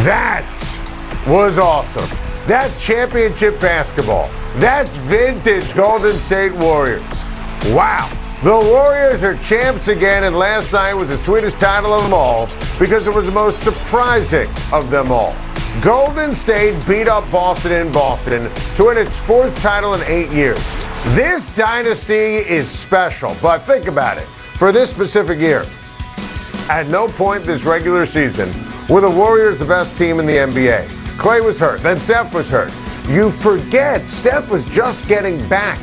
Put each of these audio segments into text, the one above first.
That was awesome. That's championship basketball. That's vintage Golden State Warriors. Wow. The Warriors are champs again, and last night was the sweetest title of them all because it was the most surprising of them all. Golden State beat up Boston in Boston to win its fourth title in 8 years. This dynasty is special, but think about it. For this specific year, at no point this regular season were the Warriors the best team in the NBA. KLAY was hurt, then Steph was hurt. You forget Steph was just getting back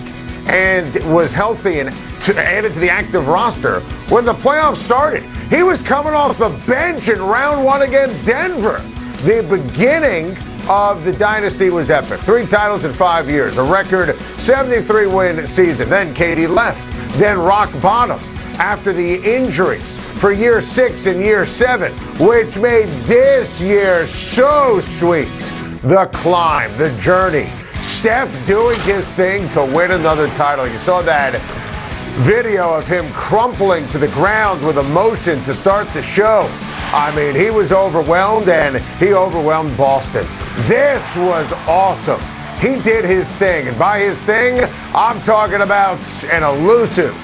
and was healthy and added to the active roster when the playoffs started. He was coming off the bench in round one against Denver. The beginning of the dynasty was epic. 3 titles in 5 years, a record 73-win season. Then KD left, then rock bottom after the injuries for year 6 and year 7, which made this year so sweet. The climb, the journey. Steph doing his thing to win another title. You saw that video of him crumpling to the ground with emotion to start the show. I mean, he was overwhelmed, and he overwhelmed Boston. This was awesome. He did his thing, and by his thing, I'm talking about an elusive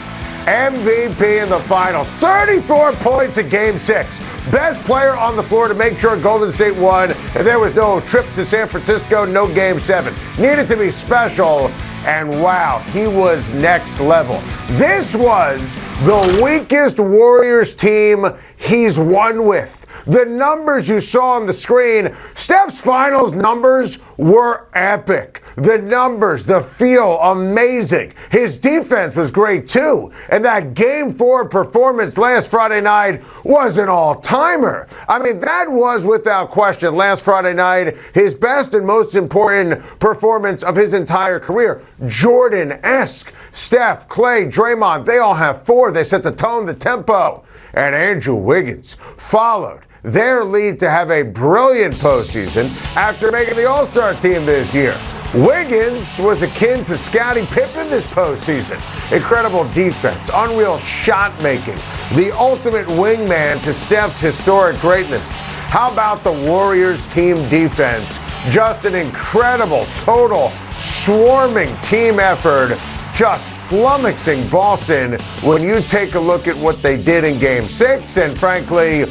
MVP in the finals. 34 points in Game 6. Best player on the floor to make sure Golden State won. And there was no trip to San Francisco, no Game 7. Needed to be special, and wow, he was next level. This was the weakest Warriors team he's won with. The numbers you saw on the screen, Steph's finals numbers were epic. The numbers, the feel, amazing. His defense was great too. And that Game 4 performance last Friday night was an all-timer. I mean, that was without question last Friday night his best and most important performance of his entire career. Jordan-esque. Steph, KLAY, DRAYMOND, they all have 4. They set the tone, the tempo. And Andrew Wiggins followed their lead to have a brilliant postseason after making the All-Star team this year. Wiggins was akin to Scottie Pippen this postseason. Incredible defense, unreal shot making, the ultimate wingman to Steph's historic greatness. How about the Warriors team defense? Just an incredible, total, swarming team effort, just flummoxing Boston when you take a look at what they did in Game 6 and, frankly,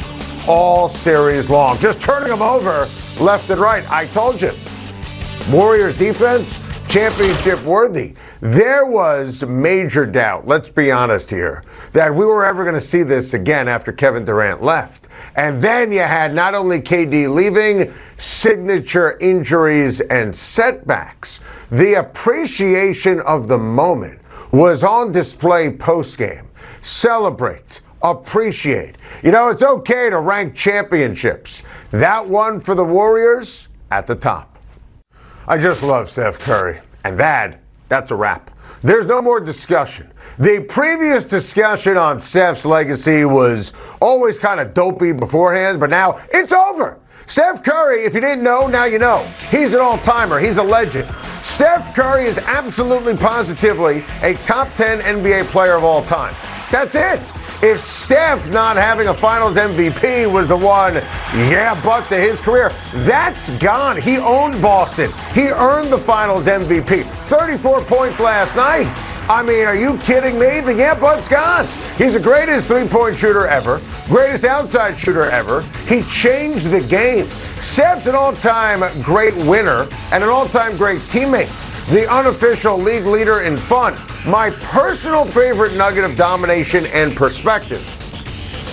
all series long. Just turning them over left and right. I told you. Warriors defense, championship worthy. There was major doubt, let's be honest here, that we were ever going to see this again after Kevin Durant left. And then you had not only KD leaving, signature injuries and setbacks. The appreciation of the moment was on display post-game. Celebrate. Appreciate. You know, it's okay to rank championships. That one for the Warriors at the top. I just love Steph Curry. And that's a wrap. There's no more discussion. The previous discussion on Steph's legacy was always kind of dopey beforehand, but now it's over. Steph Curry, if you didn't know, now you know. He's an all-timer. He's a legend. Steph Curry is absolutely positively a top 10 NBA player of all time. That's it. If Steph not having a Finals MVP was the one, but to his career, that's gone. He owned Boston. He earned the Finals MVP. 34 points last night. I mean, are you kidding me? The but's gone. He's the greatest three-point shooter ever, greatest outside shooter ever. He changed the game. Steph's an all-time great winner and an all-time great teammate. The unofficial league leader in fun. My personal favorite nugget of domination and perspective.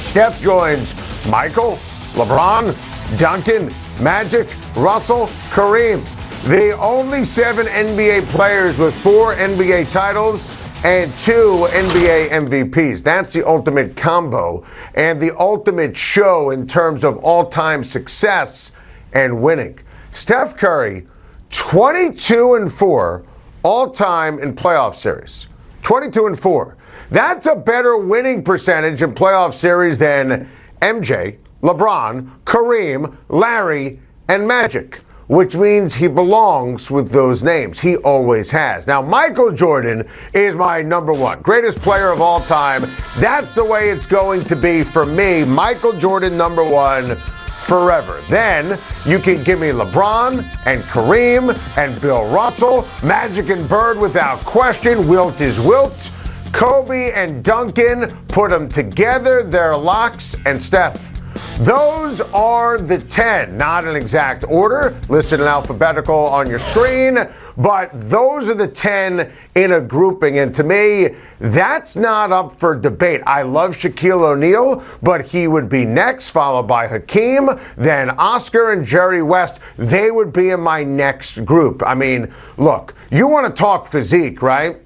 Steph joins Michael, LeBron, Duncan, Magic, Russell, Kareem. The only 7 NBA players with 4 NBA titles and 2 NBA MVPs. That's the ultimate combo and the ultimate show in terms of all-time success and winning. Steph Curry, 22-4 all-time in playoff series. 22-4. That's a better winning percentage in playoff series than MJ, LeBron, Kareem, Larry, and Magic, which means he belongs with those names. He always has. Now, Michael Jordan is my number 1. Greatest player of all time. That's the way it's going to be for me. Michael Jordan, number 1. forever. Then you can give me LeBron and Kareem and Bill Russell, Magic and Bird without question, Wilt is Wilt, Kobe and Duncan, put them together, they're locks, and Steph. Those are the 10, not in exact order, listed in alphabetical on your screen, but those are the 10 in a grouping. And to me, that's not up for debate. I love Shaquille O'Neal, but he would be next, followed by Hakeem, then Oscar and Jerry West. They would be in my next group. I mean, look, you want to talk physique, right?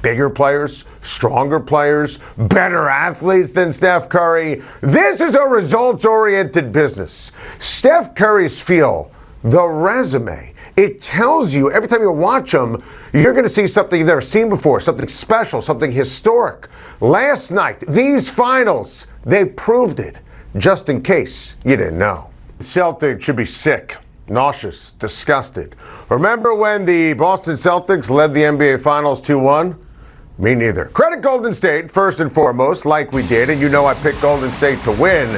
Bigger players, stronger players, better athletes than Steph Curry. This is a results-oriented business. Steph Curry's feel, the resume, it tells you every time you watch him, you're going to see something you've never seen before, something special, something historic. Last night, these finals, they proved it, just in case you didn't know. The Celtics should be sick, nauseous, disgusted. Remember when the Boston Celtics led the NBA Finals 2-1? Me neither. Credit Golden State, first and foremost, like we did, and you know I picked Golden State to win.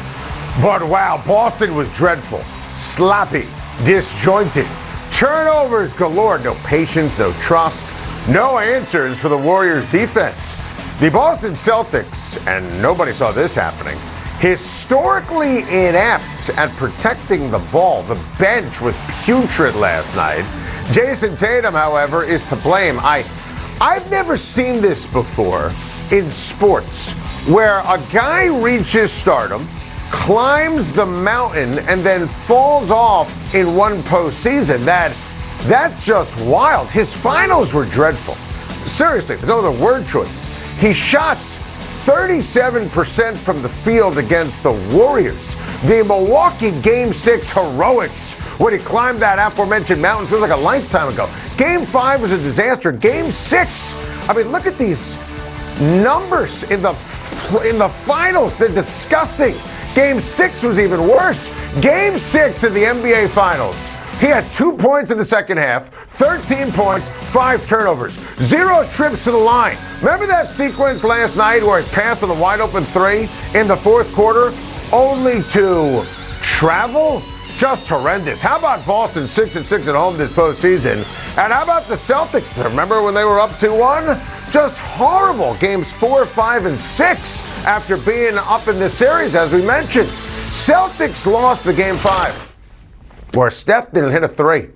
But wow, Boston was dreadful, sloppy, disjointed, turnovers galore, no patience, no trust, no answers for the Warriors' defense. The Boston Celtics, and nobody saw this happening, historically inept at protecting the ball. The bench was putrid last night. Jayson Tatum, however, is to blame. I've never seen this before in sports, where a guy reaches stardom, climbs the mountain, and then falls off in one postseason. That's just wild. His finals were dreadful. Seriously, there's no other word choice. He shot 37% from the field against the Warriors. The Milwaukee Game 6 heroics, when he climbed that aforementioned mountain, feels like a lifetime ago. Game 5 was a disaster. Game 6, I mean, look at these numbers in the finals. They're disgusting. Game 6 was even worse. Game 6 in the NBA Finals. He had 2 points in the second half, 13 points, 5 turnovers, 0 trips to the line. Remember that sequence last night where he passed on the wide open 3 in the fourth quarter, only to travel? Just horrendous. How about Boston 6-6 at home this postseason? And how about the Celtics? Remember when they were up 2-1? Just horrible. Games 4, 5, and 6 after being up in this series, as we mentioned. Celtics lost the Game 5, where Steph didn't hit a 3.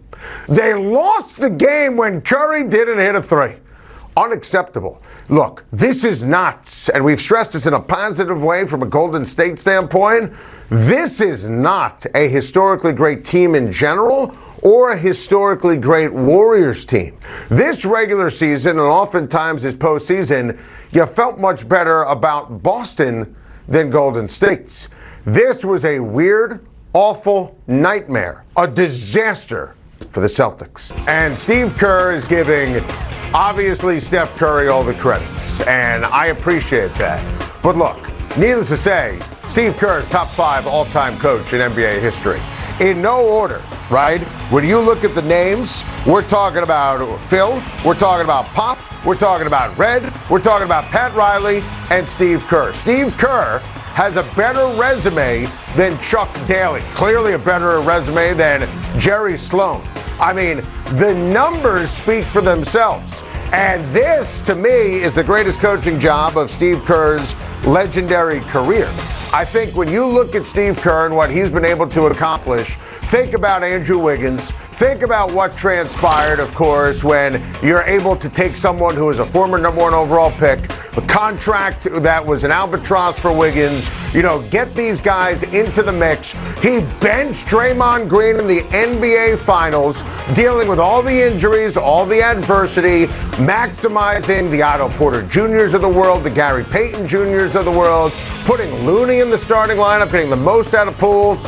They lost the game when Curry didn't hit a 3. Unacceptable. Look, this is not, and we've stressed this in a positive way from a Golden State standpoint, this is not a historically great team in general or a historically great Warriors team. This regular season, and oftentimes this postseason, you felt much better about Boston than Golden State's. This was a weird, awful nightmare, a disaster for the Celtics. And Steve Kerr is giving, obviously, Steph Curry all the credits, and I appreciate that. But look, needless to say, Steve Kerr is top 5 all-time coach in NBA history. In no order, right? When you look at the names, we're talking about Phil, we're talking about Pop, we're talking about Red, we're talking about Pat Riley, and Steve Kerr. Steve Kerr has a better resume than Chuck Daly. Clearly a better resume than Jerry Sloan. I mean, the numbers speak for themselves. And this, to me, is the greatest coaching job of Steve Kerr's legendary career. I think when you look at Steve Kerr and what he's been able to accomplish, think about Andrew Wiggins. Think about what transpired, of course, when you're able to take someone who is a former number 1 overall pick, a contract that was an albatross for Wiggins, get these guys into the mix. He benched Draymond Green in the NBA Finals, dealing with all the injuries, all the adversity, maximizing the Otto Porter Jr.'s of the world, the Gary Payton Jr.'s of the world, putting Looney in the starting lineup, getting the most out of Poole.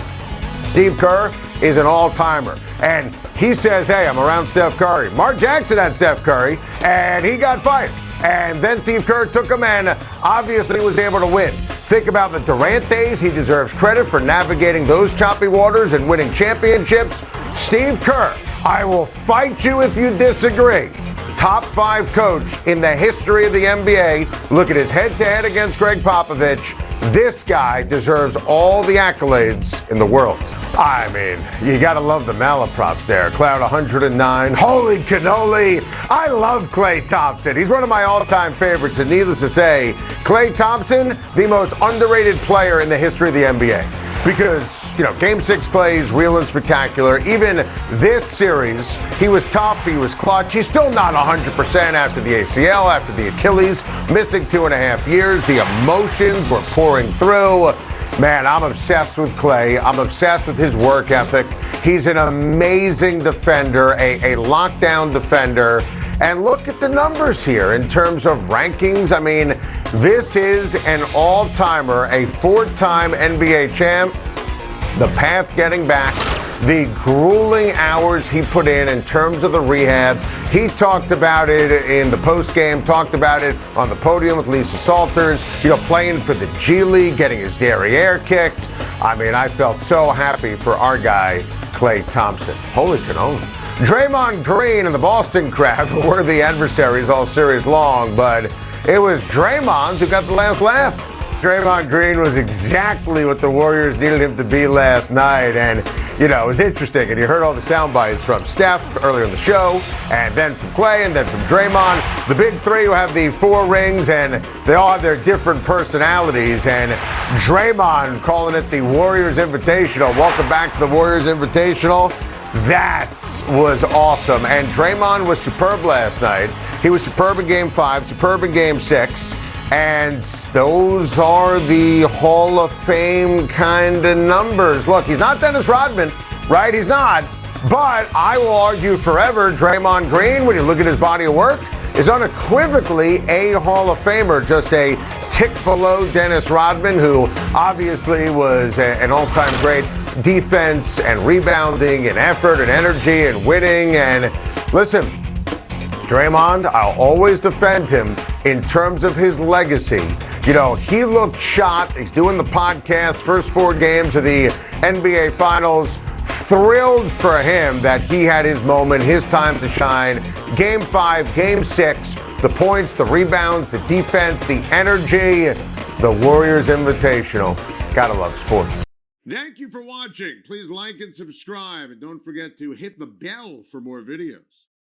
Steve Kerr is an all-timer. And he says, hey, I'm around Steph Curry. Mark Jackson had Steph Curry, and he got fired. And then Steve Kerr took him and obviously was able to win. Think about the Durant days. He deserves credit for navigating those choppy waters and winning championships. Steve Kerr, I will fight you if you disagree. Top 5 coach in the history of the NBA. Look at his head-to-head against Greg Popovich. This guy deserves all the accolades in the world. I mean, you gotta love the malaprops there. Cloud 109, holy cannoli. I love Klay Thompson. He's one of my all-time favorites, and needless to say, Klay Thompson, the most underrated player in the history of the NBA. Because, Game 6 plays real and spectacular. Even this series, he was tough, he was clutch. He's still not 100% after the ACL, after the Achilles, missing 2.5 years. The emotions were pouring through. Man, I'm obsessed with Klay. I'm obsessed with his work ethic. He's an amazing defender, a lockdown defender. And look at the numbers here in terms of rankings. I mean, this is an all-timer, a 4-time NBA champ. The path getting back, the grueling hours he put in terms of the rehab. He talked about it in the postgame, talked about it on the podium with Lisa Salters, playing for the G League, getting his derriere kicked. I mean, I felt so happy for our guy, Klay Thompson. Holy cannoli. Draymond Green and the Boston crowd were the adversaries all series long, but it was Draymond who got the last laugh. Draymond Green was exactly what the Warriors needed him to be last night, and it was interesting, and you heard all the sound bites from Steph earlier in the show, and then from Klay, and then from Draymond. The big three who have the 4 rings, and they all have their different personalities, and Draymond calling it the Warriors Invitational. Welcome back to the Warriors Invitational. That was awesome, and Draymond was superb last night. He was superb in Game 5, superb in Game 6. And those are the Hall of Fame kind of numbers. Look, he's not Dennis Rodman, right? He's not. But I will argue forever, Draymond Green, when you look at his body of work, is unequivocally a Hall of Famer, just a tick below Dennis Rodman, who obviously was an all-time great defense and rebounding and effort and energy and winning. And listen, Draymond, I'll always defend him in terms of his legacy. He looked shot. He's doing the podcast, first 4 games of the NBA Finals. Thrilled for him that he had his moment, his time to shine. Game 5, Game 6, the points, the rebounds, the defense, the energy, the Warriors Invitational. Gotta love sports. Thank you for watching. Please like and subscribe, and don't forget to hit the bell for more videos.